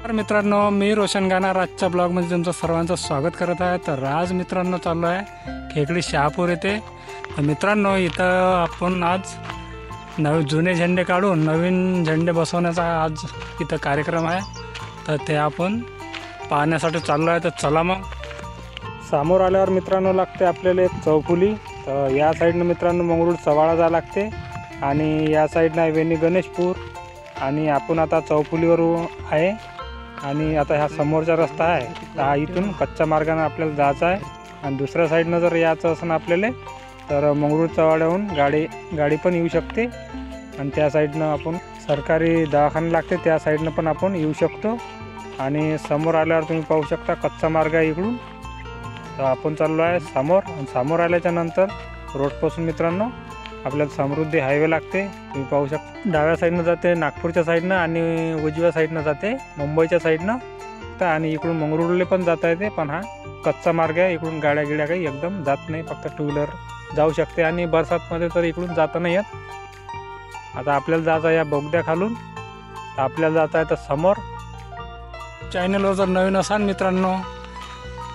तर मित्रांनो, मी रोशन गाणार आजच्या ब्लॉगमध्ये तुमचं सर्वांचं स्वागत करत आहे। तर आज मित्रांनो चाललो आहे खेकडी शहापूर येथे। तर मित्रांनो, इथं आपण आज जुने झेंडे काढून नवीन झेंडे बसवण्याचा आज इथं कार्यक्रम आहे। तर ते आपण पाहण्यासाठी चाललो आहे। तर चला मग। समोर आल्यावर मित्रांनो लागते आपल्याला एक चौफुली। तर या साईडनं मित्रांनो मंगरुळ चवाळा जा लागते आणि या साईडनं आहे वेणी गणेशपूर आणि आपण आता चौफुलीवर आहे आणि आता ह्या समोरचा रस्ता आहे। हा इथून कच्च्या मार्गाने आपल्याला जायचं आहे आणि दुसऱ्या साईडनं जर यायचं असं आपल्याला तर मंगरुळ चवाड्याहून गाडी पण येऊ शकते आणि त्या साईडनं आपण सरकारी दवाखाना लागते त्या साईडनं पण आपण येऊ शकतो। आणि समोर आल्यावर तुम्ही पाहू शकता कच्चा मार्ग आहे इकडून। तर आपण चाललो आहे समोर आणि समोर आल्याच्या नंतर रोडपासून मित्रांनो आपल्याला समृद्धी हायवे लागते। तुम्ही पाहू शकता डाव्या साईडनं जाते नागपूरच्या साईडनं आणि उजव्या साईडनं जाते मुंबईच्या साईडनं। तर आणि इकडून मंगरुळले पण जाता येते, पण हा कच्चा मार्ग आहे। इकडून गाड्या काही एकदम जात नाही, फक्त टू व्हीलर जाऊ शकते आणि बरसातमध्ये तर इकडून जाता नाही येत। आता आपल्याला जायचं या बोगद्या खालून, आपल्याला जाता आहे तर समोर। चॅनलवर जर नवीन असाल मित्रांनो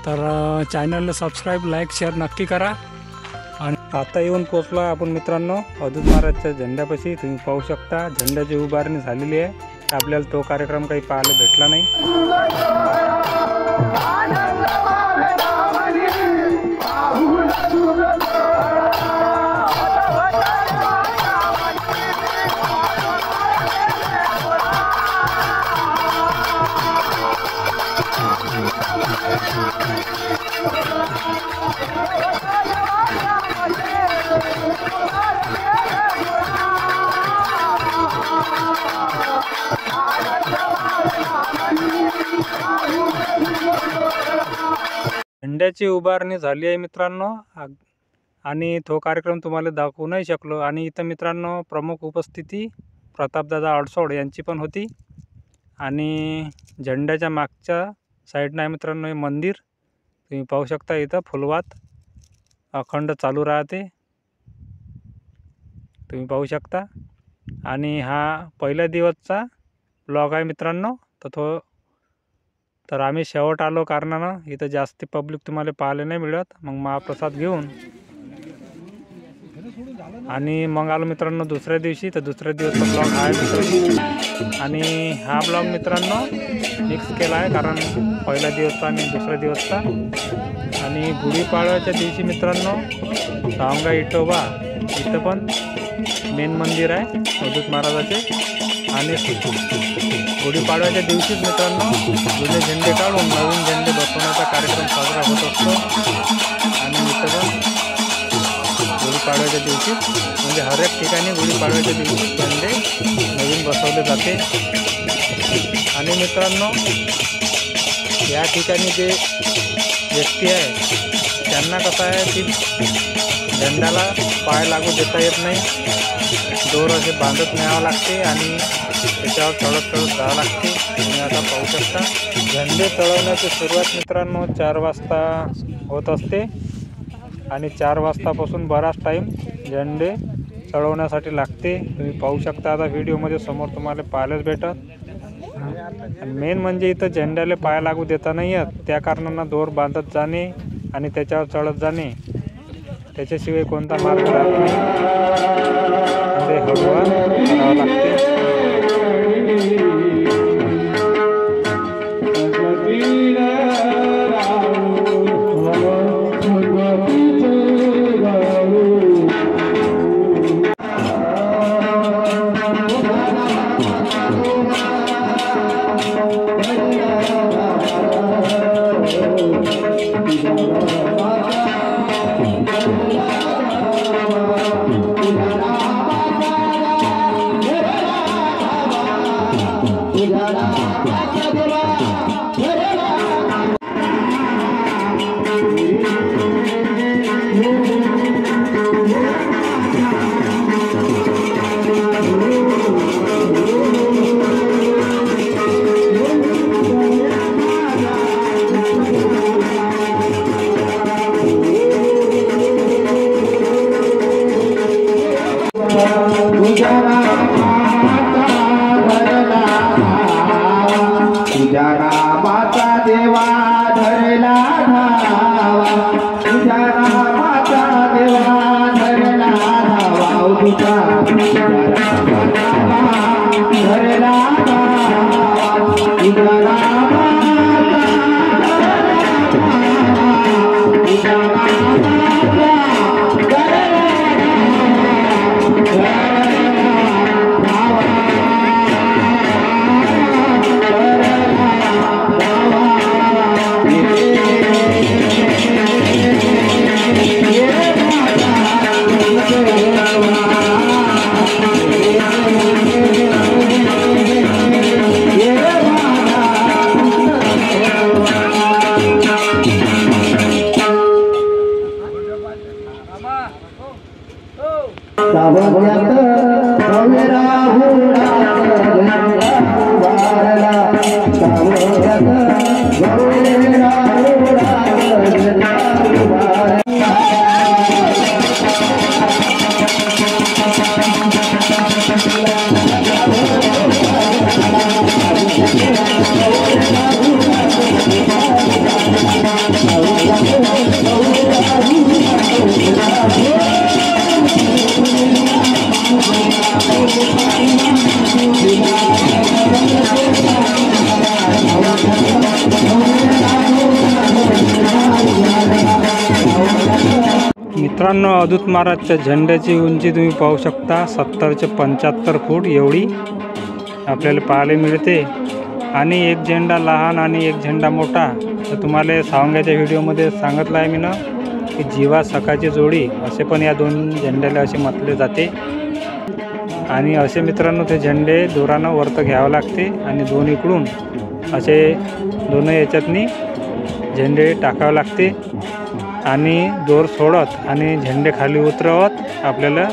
तर चॅनलला सबस्क्राईब लाईक शेअर नक्की करा। आणि आता येऊन पोचलो आपण मित्रांनो अवधूत महाराजच्या झेंड्यापाशी। तुम्ही पाहू शकता झेंड्याची उभारणी झालेली आहे। आपल्याला तो कार्यक्रम काही पाहायला भेटला नाही। झेंड्याची उभारणी झाली आहे मित्रांनो आणि तो कार्यक्रम तुम्हाला दाखवू नाही शकलो। आणि इथं मित्रांनो प्रमुख उपस्थिती प्रतापदादा अडसोड यांची पण होती। आणि झेंड्याच्या मागच्या साईडनं आहे मित्रांनो हे मंदिर। तुम्ही पाहू शकता इथं फुलवात अखंड चालू राहते, तुम्ही पाहू शकता। आणि हा पहिल्या दिवसचा ब्लॉग आहे मित्रांनो। तर आम्ही शेवट आलो कारणानं इथं जास्ती पब्लिक तुम्हाला पाहायला नाही मिळत। मग महाप्रसाद घेऊन आणि मग आलो मित्रांनो दुसऱ्या दिवशी। तर दुसऱ्या दिवसचा ब्लॉग आहे मित्रांनो आणि हा ब्लॉग मित्रांनो मिक्स केला आहे कारण पहिला दिवसचा आणि दुसऱ्या दिवसचा। आणि गुढीपाडव्याच्या दिवशी मित्रांनो सावंगा इटोबा इथं पण मेन मंदिर आहे अवधूत महाराजाचे। आणि गुढीपाडव्याच्या दिवशीच मित्रांनो जुने झेंडे काढून नवीन झेंडे बसवण्याचा कार्यक्रम साजरा होत असतो। आणि इथं पण गुढीपाडव्याच्या दिवशी म्हणजे हर एक ठिकाणी गुढीपाडव्याच्या दिवशी झेंडे नवीन बसवले जाते। आणि मित्रांनो या ठिकाणी जे व्यक्ती आहे त्यांना कसं आहे की झेंड्याला पाय लागू देता येत नाही, दोर असे बांधत न्यावं लागते आणि त्याच्यावर चढत जावं लागते। तुम्ही आता पाहू शकता झेंडे चढवण्याची सुरुवात मित्रांनो 4 वाजता होत असते आणि 4 वाजतापासून बराच टाईम झेंडे चढवण्यासाठी लागते। तुम्ही पाहू शकता आता व्हिडिओमध्ये समोर तुम्हाला पाहायलाच भेटत। मेन म्हणजे इथं झेंड्याला पाय लागू देता नाही येत, त्या कारणानं दोर बांधत जाणे आणि त्याच्यावर चढत जाणे, त्याच्याशिवाय कोणता मार्ग राहत नाही। ते हळूवार करावं लागते। Bujana मित्रांनो, अवधूत महाराजच्या झेंड्याची उंची तुम्ही पाहू शकता 70 ते 75 फूट एवढी आपल्याला पाहायला मिळते। आणि एक झेंडा लहान आणि एक झेंडा मोठा। तर तुम्हाला सावंग्याच्या व्हिडिओमध्ये सांगितलं आहे मी ना की जीवा सखाची जोडी असे पण या दोन झेंड्याला असे म्हटले जाते। आणि असे मित्रांनो ते झेंडे दोरानं वरत घ्यावं लागते आणि दोन्हीकडून असे दोन याच्यातनी झेंडे टाकावे लागते आणि दोर सोडत आणि झेंडे खाली उतरवत आपल्याला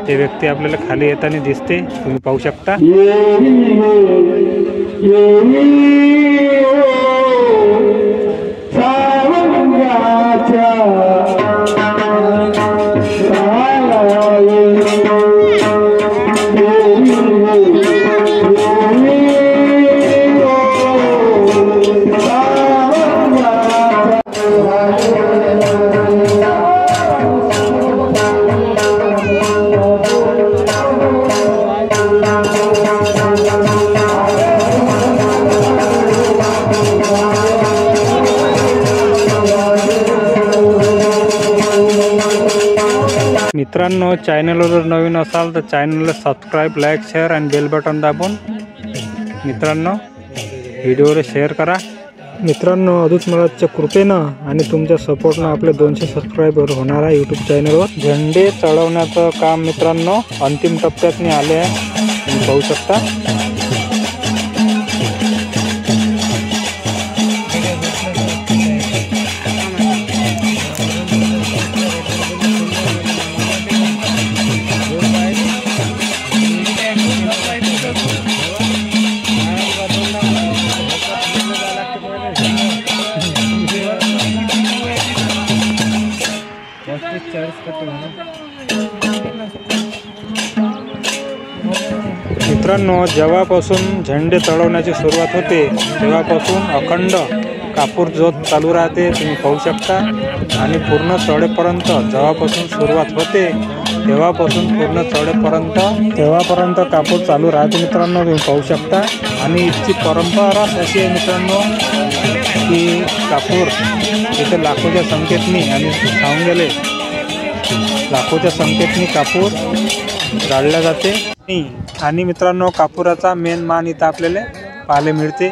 ते व्यक्ती आपल्याला खाली येताना दिसते, तुम्ही पाहू शकता। मित्रांनो, चॅनलवर जर नवीन असाल तर चॅनलला सबस्क्राईब, लाईक, शेअर आणि बेल बटन दाबून मित्रांनो व्हिडिओला शेअर करा। मित्रांनो, अवधूत महाराजच्या कृपेनं आणि तुमच्या सपोर्टनं आपले 200 सबस्क्रायबर होणार आहे यूट्यूब चॅनलवर। झेंडे चढवण्याचं काम मित्रांनो अंतिम टप्प्यात आले आहे, तुम्ही पाहू शकता। मित्रांनो, जेव्हापासून झेंडे चढवण्याची सुरुवात होते तेव्हापासून अखंड कापूर ज्योत चालू राहते, तुम्ही पाहू शकता। आणि पूर्ण चढेपर्यंत जेव्हापासून सुरुवात होते तेव्हापासून पूर्ण तेव्हापर्यंत कापूर चालू राहते मित्रांनो, तुम्ही पाहू शकता। आणि इथची परंपरा अशी आहे मित्रांनो की कापूर इथे लाखोच्या संख्येने आणि खाऊन गेले लाखोच्या संख्येने कापूर जाळल्या जाते। आणि मित्रांनो, कापुराचा मेन मान इथं आपल्याला पाहायला मिळते।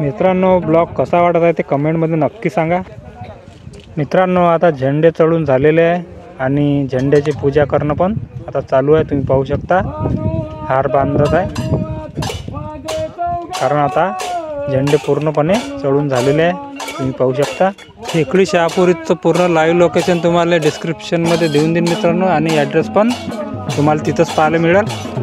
मित्रांनो, ब्लॉग कसा वाटत आहे ते कमेंटमध्ये नक्की सांगा. मित्रांनो, आता झेंडे चढून झालेले आहे आणि झेंड्याची पूजा करणं पण आता चालू आहे. तुम्ही पाहू शकता हार बांधत आहे, कारण आता झेंडे पूर्णपणे चढून झालेले आहे. तुम्ही पाहू शकता. खेकडी शहापुरीचं पूर्ण लाईव्ह लोकेशन तुम्हाला डिस्क्रिप्शनमध्ये देऊन देईन मित्रांनो, आणि ॲड्रेस पण तुम्हाला तिथंच पाहायला मिळेल.